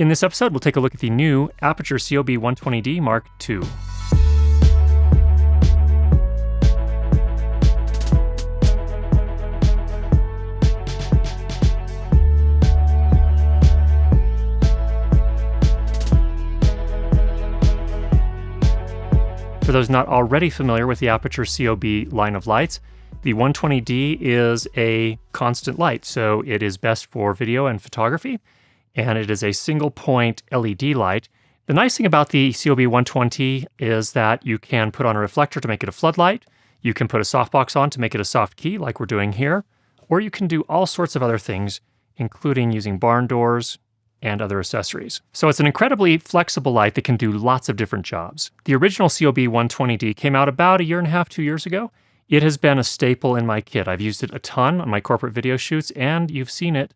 In this episode, we'll take a look at the new Aputure COB120d Mark II. For those not already familiar with the Aputure COB line of lights, the 120D is a constant light, so it is best for video and photography, and it is a single point LED light. The nice thing about the COB120 is that you can put on a reflector to make it a floodlight, you can put a softbox on to make it a soft key like we're doing here, or you can do all sorts of other things, including using barn doors and other accessories. So it's an incredibly flexible light that can do lots of different jobs. The original COB120D came out about 1.5 years, 2 years ago. It has been a staple in my kit. I've used it a ton on my corporate video shoots, and you've seen it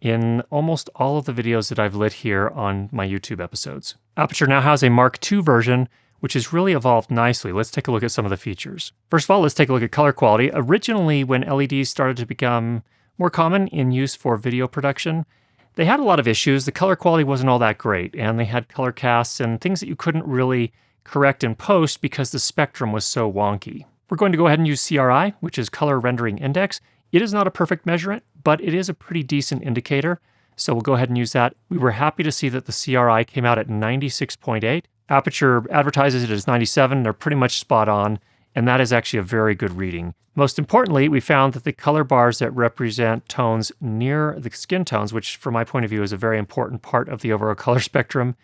in almost all of the videos that I've lit here on my YouTube episodes. Aputure now has a Mark II version, which has really evolved nicely. Let's take a look at some of the features. First of all, let's take a look at color quality. Originally, when LEDs started to become more common in use for video production, they had a lot of issues. The color quality wasn't all that great, and they had color casts and things that you couldn't really correct in post because the spectrum was so wonky. We're going to go ahead and use CRI, which is Color Rendering Index. It is not a perfect measurement, but it is a pretty decent indicator, so we'll go ahead and use that. We were happy to see that the CRI came out at 96.8. Aputure advertises it as 97. They're pretty much spot on, and that is actually a very good reading. Most importantly, we found that the color bars that represent tones near the skin tones, which from my point of view is a very important part of the overall color spectrum,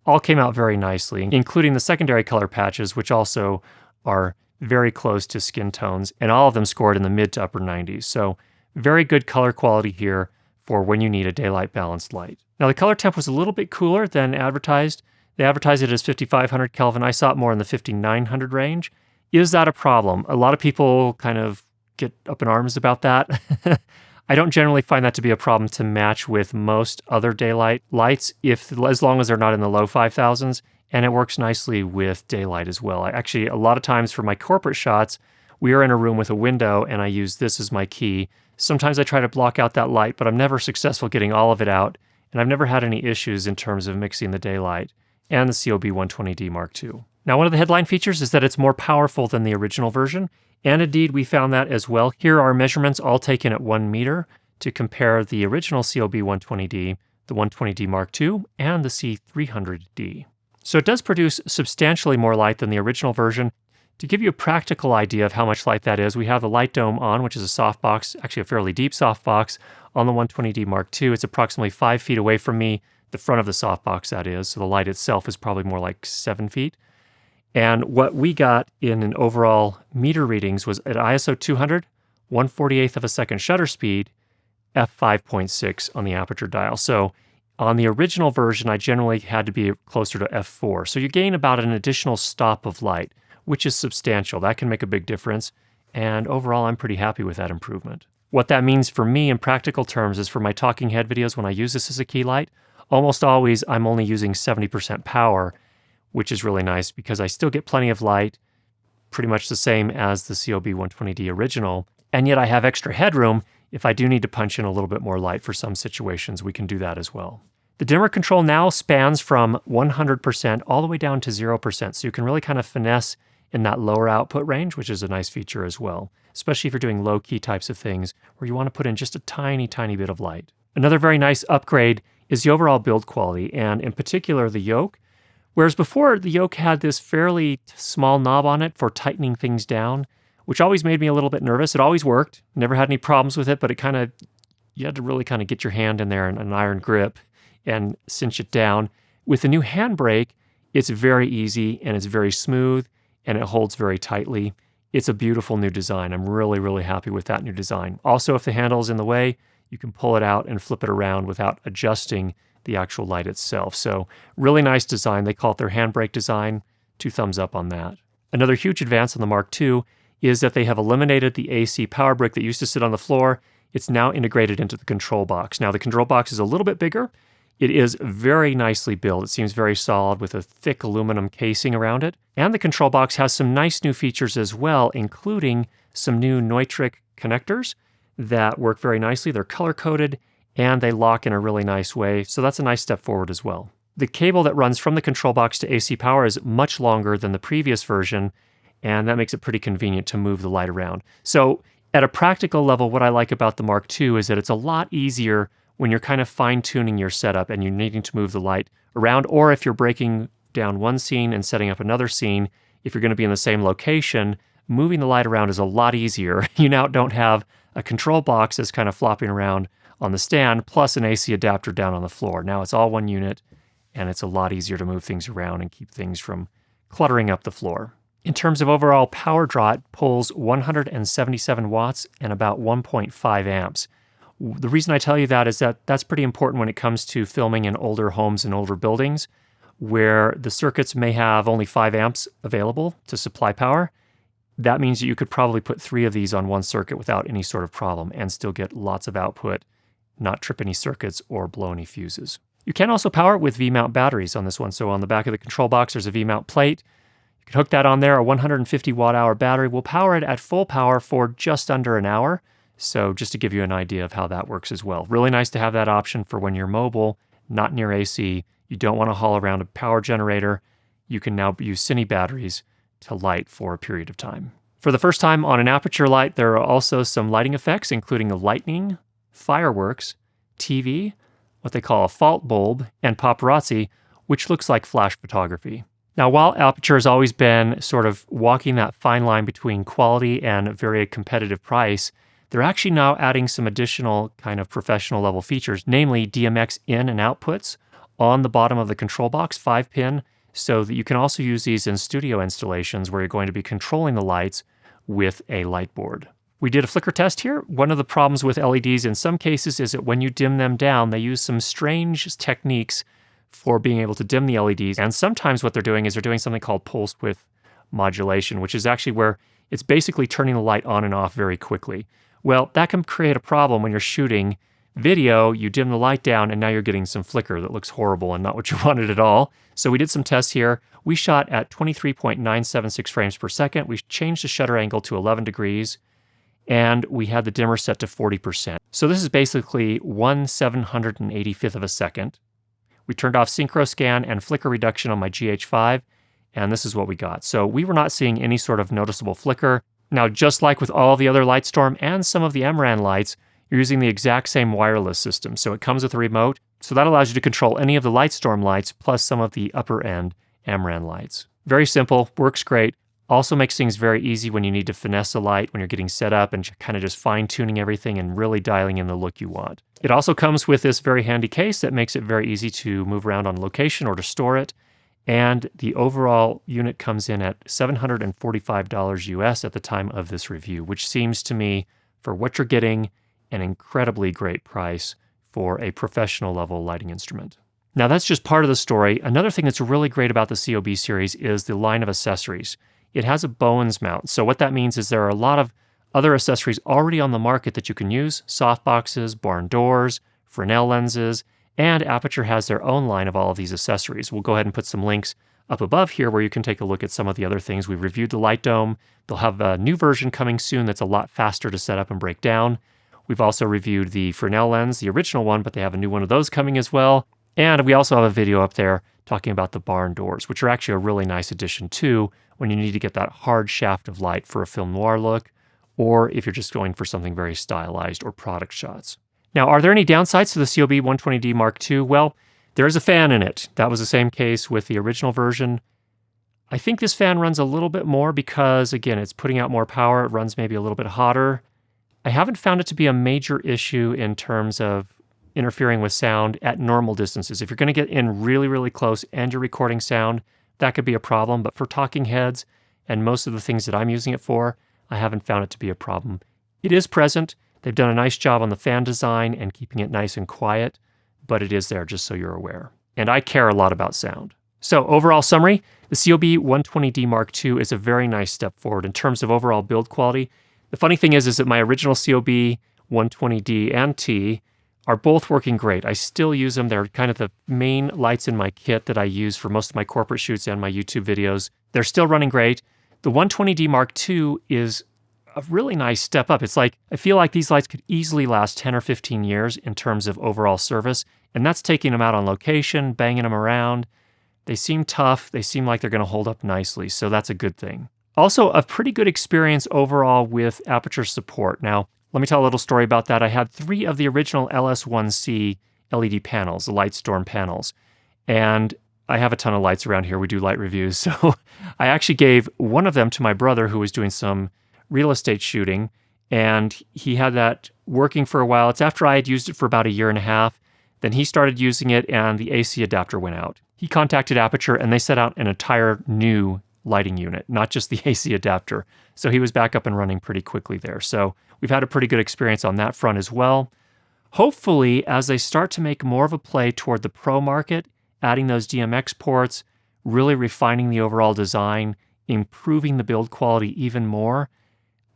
all came out very nicely, including the secondary color patches, which also are very close to skin tones, and all of them scored in the mid to upper 90s. So very good color quality here for when you need a daylight balanced light. Now the color temp was a little bit cooler than advertised. They advertised it as 5500 Kelvin. I saw it more in the 5900 range. Is that a problem? A lot of people kind of get up in arms about that. I don't generally find that to be a problem to match with most other daylight lights, as long as they're not in the low 5000s, and it works nicely with daylight as well. Actually, a lot of times for my corporate shots, we are in a room with a window and I use this as my key. Sometimes I try to block out that light, but I'm never successful getting all of it out, and I've never had any issues in terms of mixing the daylight and the COB120D Mark II. Now, one of the headline features is that it's more powerful than the original version, and indeed we found that as well. Here are measurements all taken at 1 meter to compare the original COB120D, the 120D Mark II, and the C300D. So it does produce substantially more light than the original version. To give you a practical idea of how much light that is, we have the light dome on, which is a softbox, actually a fairly deep softbox, on the 120D Mark II. It's approximately 5 feet away from me, the front of the softbox that is, so the light itself is probably more like 7 feet. And what we got in an overall meter readings was at ISO 200, 1/48th of a second shutter speed, f5.6 on the Aputure dial. So on the original version, I generally had to be closer to f4. So you gain about an additional stop of light, which is substantial. That can make a big difference. And overall, I'm pretty happy with that improvement. What that means for me in practical terms is for my talking head videos, when I use this as a key light, almost always I'm only using 70% power, which is really nice because I still get plenty of light, pretty much the same as the COB120D original, and yet I have extra headroom. If I do need to punch in a little bit more light for some situations, we can do that as well. The dimmer control now spans from 100% all the way down to 0%, so you can really kind of finesse in that lower output range, which is a nice feature as well, especially if you're doing low-key types of things where you want to put in just a tiny, tiny bit of light. Another very nice upgrade is the overall build quality, and in particular the yoke. Whereas before, the yoke had this fairly small knob on it for tightening things down, which always made me a little bit nervous. It always worked, never had any problems with it, but you had to really kind of get your hand in there and an iron grip and cinch it down. With the new handbrake, it's very easy and it's very smooth and it holds very tightly. It's a beautiful new design. I'm really, really happy with that new design. Also, if the handle is in the way, you can pull it out and flip it around without adjusting the actual light itself. So really nice design. They call it their handbrake design. 2 thumbs up on that. Another huge advance on the Mark II is that they have eliminated the AC power brick that used to sit on the floor. It's now integrated into the control box. Now the control box is a little bit bigger. It is very nicely built. It seems very solid with a thick aluminum casing around it. And the control box has some nice new features as well, including some new Neutrik connectors that work very nicely. They're color-coded and they lock in a really nice way, so that's a nice step forward as well. The cable that runs from the control box to AC power is much longer than the previous version, and that makes it pretty convenient to move the light around. So at a practical level, what I like about the Mark II is that it's a lot easier when you're kind of fine-tuning your setup and you're needing to move the light around, or if you're breaking down one scene and setting up another scene, if you're going to be in the same location, moving the light around is a lot easier. You now don't have a control box that's kind of flopping around on the stand, plus an AC adapter down on the floor. Now it's all one unit, and it's a lot easier to move things around and keep things from cluttering up the floor. In terms of overall power draw, it pulls 177 watts and about 1.5 amps. The reason I tell you that is that that's pretty important when it comes to filming in older homes and older buildings, where the circuits may have only 5 amps available to supply power. That means that you could probably put 3 of these on one circuit without any sort of problem and still get lots of output, not trip any circuits or blow any fuses. You can also power it with V-mount batteries on this one. So on the back of the control box, there's a V-mount plate. You can hook that on there. A 150 watt-hour battery will power it at full power for just under an hour. So just to give you an idea of how that works as well. Really nice to have that option for when you're mobile, not near AC. You don't want to haul around a power generator. You can now use Cine batteries to light for a period of time. For the first time on an Aputure light, there are also some lighting effects, including a lightning, fireworks, TV, what they call a fault bulb, and paparazzi, which looks like flash photography. Now, while Aputure has always been sort of walking that fine line between quality and very competitive price, they're actually now adding some additional kind of professional level features, namely DMX in and outputs on the bottom of the control box, 5-pin, so that you can also use these in studio installations where you're going to be controlling the lights with a light board. We did a flicker test here. One of the problems with LEDs in some cases is that when you dim them down, they use some strange techniques for being able to dim the LEDs. And sometimes what they're doing is they're doing something called pulse width modulation, which is actually where it's basically turning the light on and off very quickly. Well, that can create a problem when you're shooting video. You dim the light down and now you're getting some flicker that looks horrible and not what you wanted at all. So we did some tests here. We shot at 23.976 frames per second. We changed the shutter angle to 11 degrees. And we had the dimmer set to 40%. So this is basically 1/785th of a second. We turned off synchro scan and flicker reduction on my GH5, and this is what we got. So we were not seeing any sort of noticeable flicker. Now, just like with all the other Lightstorm and some of the MRAN lights, you're using the exact same wireless system. So it comes with a remote, so that allows you to control any of the Lightstorm lights plus some of the upper end MRAN lights. Very simple, works great. Also makes things very easy when you need to finesse a light, when you're getting set up and kind of just fine-tuning everything and really dialing in the look you want. It also comes with this very handy case that makes it very easy to move around on location or to store it. And the overall unit comes in at $745 US at the time of this review, which seems to me, for what you're getting, an incredibly great price for a professional level lighting instrument. Now that's just part of the story. Another thing that's really great about the COB series is the line of accessories. It has a Bowens mount. So what that means is there are a lot of other accessories already on the market that you can use: softboxes, barn doors, Fresnel lenses, and Aputure has their own line of all of these accessories. We'll go ahead and put some links up above here where you can take a look at some of the other things. We've reviewed the Light Dome. They'll have a new version coming soon that's a lot faster to set up and break down. We've also reviewed the Fresnel lens, the original one, but they have a new one of those coming as well. And we also have a video up there talking about the barn doors, which are actually a really nice addition too when you need to get that hard shaft of light for a film noir look, or if you're just going for something very stylized or product shots. Now, are there any downsides to the COB120d Mark II? Well, there is a fan in it. That was the same case with the original version. I think this fan runs a little bit more because, again, it's putting out more power. It runs maybe a little bit hotter. I haven't found it to be a major issue in terms of interfering with sound at normal distances. If you're going to get in really, really close and you're recording sound, that could be a problem. But for talking heads and most of the things that I'm using it for, I haven't found it to be a problem. It is present. They've done a nice job on the fan design and keeping it nice and quiet, but it is there just so you're aware. And I care a lot about sound. So overall summary, the COB120d Mark II is a very nice step forward in terms of overall build quality. The funny thing is that my original COB120d and T are both working great. I still use them. They're kind of the main lights in my kit that I use for most of my corporate shoots and my YouTube videos. They're still running great. The 120d Mark II is a really nice step up. It's like, I feel like these lights could easily last 10 or 15 years in terms of overall service, and that's taking them out on location, banging them around. They seem tough. They seem like they're going to hold up nicely, so that's a good thing. Also, a pretty good experience overall with Aputure support. Now, let me tell a little story about that. I had 3 of the original LS1C LED panels, the Lightstorm panels, and I have a ton of lights around here. We do light reviews, so I actually gave one of them to my brother who was doing some real estate shooting, and he had that working for a while. It's after I had used it for about 1.5 years. Then he started using it, and the AC adapter went out. He contacted Aputure, and they set out an entire new lighting unit, not just the AC adapter. So he was back up and running pretty quickly there. So we've had a pretty good experience on that front as well. Hopefully, as they start to make more of a play toward the pro market, adding those DMX ports, really refining the overall design, improving the build quality even more,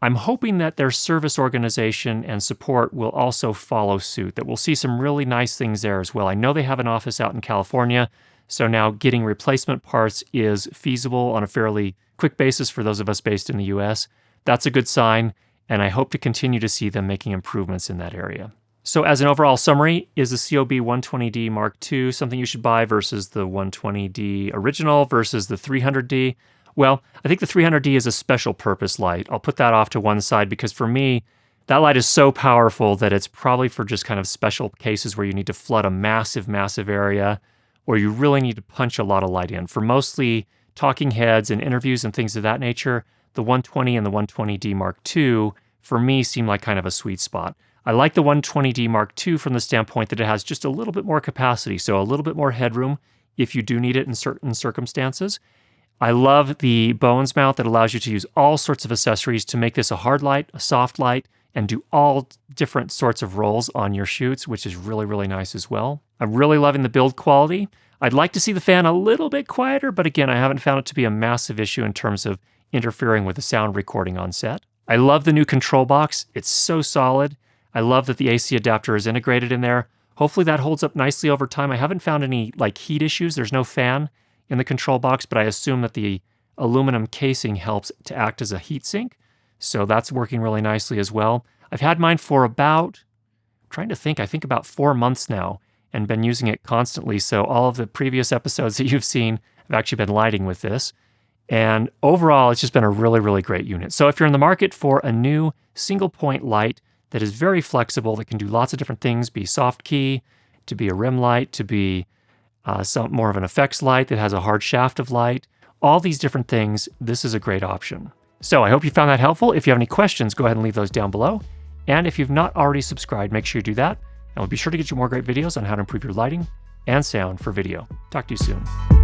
I'm hoping that their service organization and support will also follow suit, that we'll see some really nice things there as well. I know they have an office out in California, so now getting replacement parts is feasible on a fairly quick basis for those of us based in the US. That's a good sign, and I hope to continue to see them making improvements in that area. So as an overall summary, is the COB120d Mark II something you should buy versus the 120d original versus the 300d? Well, I think the 300d is a special purpose light. I'll put that off to one side because for me, that light is so powerful that it's probably for just kind of special cases where you need to flood a massive, massive area, or you really need to punch a lot of light in. For mostly talking heads and interviews and things of that nature, the 120 and the 120d Mark II, for me, seem like kind of a sweet spot. I like the 120d Mark II from the standpoint that it has just a little bit more capacity, so a little bit more headroom if you do need it in certain circumstances. I love the Bones mount that allows you to use all sorts of accessories to make this a hard light, a soft light, and do all different sorts of roles on your shoots, which is really, really nice as well. I'm really loving the build quality. I'd like to see the fan a little bit quieter, but again, I haven't found it to be a massive issue in terms of interfering with the sound recording on set. I love the new control box. It's so solid. I love that the AC adapter is integrated in there. Hopefully that holds up nicely over time. I haven't found any heat issues. There's no fan in the control box, but I assume that the aluminum casing helps to act as a heat sink. So that's working really nicely as well. I've had mine for about, I think about 4 months now and been using it constantly. So all of the previous episodes that you've seen have actually been lighting with this. And overall, it's just been a really, really great unit. So if you're in the market for a new single point light that is very flexible, that can do lots of different things, be soft key, to be a rim light, to be some more of an effects light that has a hard shaft of light, all these different things, this is a great option. So I hope you found that helpful. If you have any questions, go ahead and leave those down below. And if you've not already subscribed, make sure you do that. And we'll be sure to get you more great videos on how to improve your lighting and sound for video. Talk to you soon.